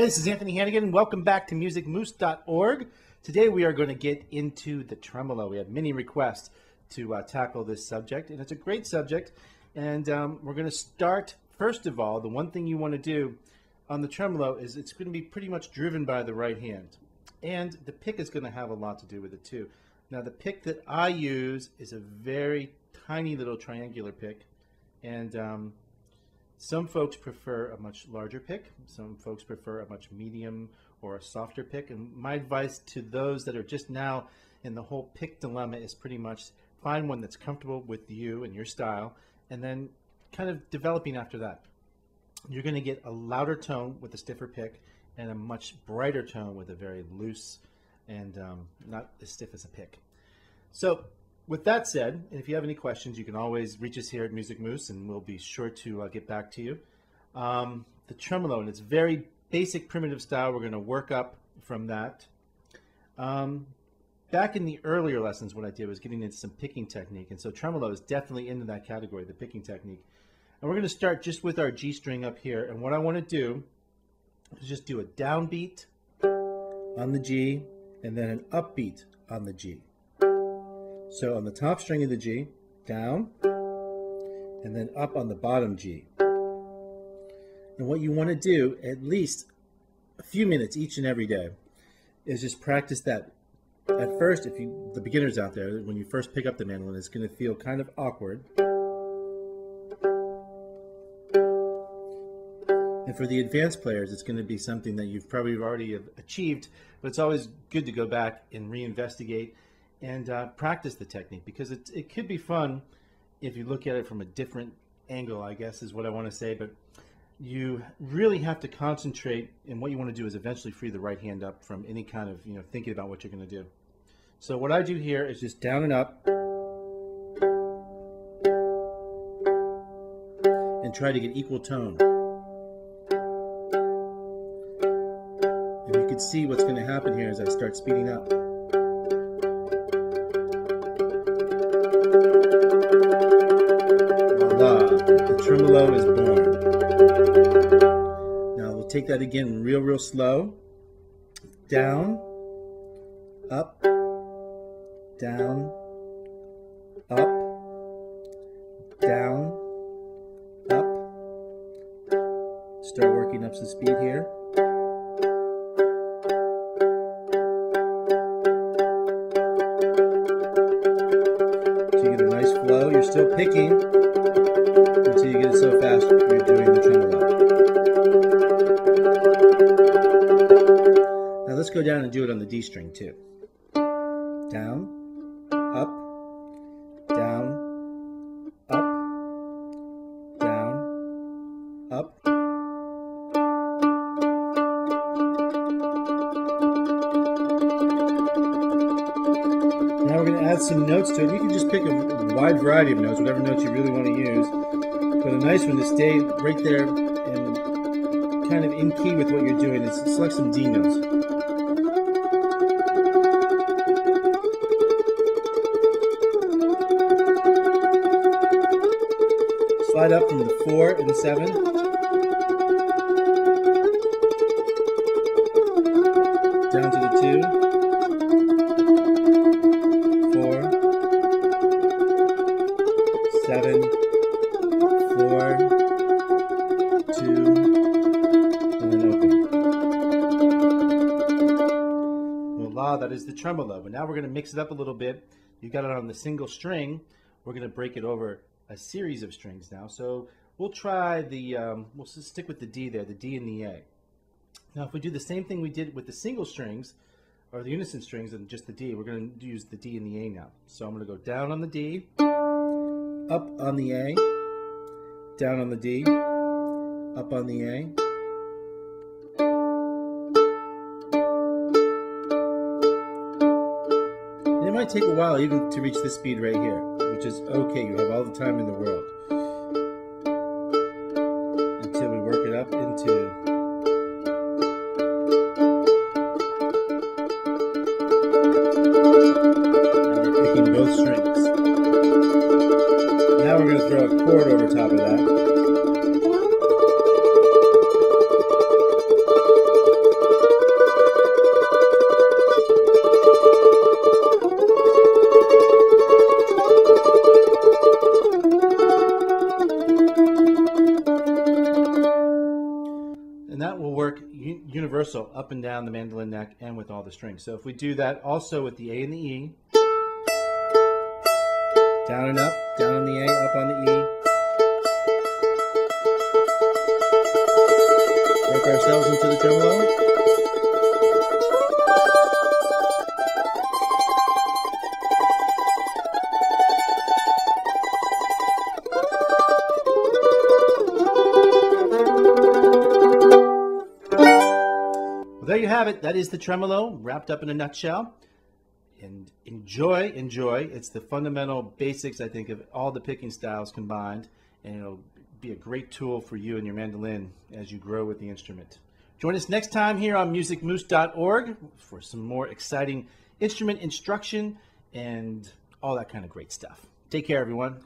Hey, this is Anthony Hannigan. Welcome back to musicmoose.org. Today we are going to get into the tremolo. We have many requests to tackle this subject, and it's a great subject. And we're going to start, first of all, the one thing you want to do on the tremolo is it's going to be pretty much driven by the right hand. And the pick is going to have a lot to do with it too. Now the pick that I use is a very tiny little triangular pick, and some folks prefer a much larger pick. Some folks prefer a much medium or a softer pick. And my advice to those that are just now in the whole pick dilemma is pretty much find one that's comfortable with you and your style, and then kind of developing after that. You're going to get a louder tone with a stiffer pick and a much brighter tone with a very loose and not as stiff as a pick. So with that said, if you have any questions, you can always reach us here at Music Moose, and we'll be sure to get back to you. The tremolo, in its very basic primitive style, we're going to work up from that. Back in the earlier lessons, what I did was getting into some picking technique, and so tremolo is definitely into that category, the picking technique. And we're going to start just with our G string up here, and what I want to do is just do a downbeat on the G, and then an upbeat on the G. So on the top string of the G, down, and then up on the bottom G. And what you want to do, at least a few minutes each and every day, is just practice that. At first, if you, the beginners out there, when you first pick up the mandolin, it's going to feel kind of awkward. And for the advanced players, it's going to be something that you've probably already achieved, but it's always good to go back and reinvestigate and practice the technique, because it could be fun if you look at it from a different angle, I guess is what I want to say. But you really have to concentrate, and what you want to do is eventually free the right hand up from any kind of thinking about what you're going to do. So what I do here is just down and up, and try to get equal tone. And you can see what's going to happen here as I start speeding up. The tremolo is born. Now we'll take that again real slow. Down, up, down, up, down, up. Start working up some speed here. So you get a nice flow. You're still picking until you get it so fast you're doing the tremolo. Now let's go down and do it on the D string too. Down, up, down, up, down, up. Now we're going to add some notes to it. You can just pick a wide variety of notes, whatever notes you really want to use. But a nice one to stay right there and kind of in key with what you're doing is select some D notes. Slide up from the 4 and the 7. Down to the 2. 4. 7. 4, 2, and then open. Voila, that is the tremolo. But now we're going to mix it up a little bit. You got it on the single string. We're going to break it over a series of strings now. So we'll try the, we'll stick with the D there, the D and the A. Now if we do the same thing we did with the single strings, or the unison strings and just the D, we're going to use the D and the A now. So I'm going to go down on the D, up on the A, down on the D, up on the A. And it might take a while even to reach this speed right here, which is okay. You have all the time in the world. Until we work it up into both strings. Now we're going to throw a chord over top of that. reversal up and down the mandolin neck and with all the strings. So if we do that also with the A and the E, down and up, down on the A, up on the E. Work ourselves into the tremolo. Well, there you have it. That is the tremolo wrapped up in a nutshell. And enjoy. It's the fundamental basics, I think, of all the picking styles combined, and it'll be a great tool for you and your mandolin as you grow with the instrument. Join us next time here on musicmoose.org for some more exciting instrument instruction and all that kind of great stuff. Take care, everyone.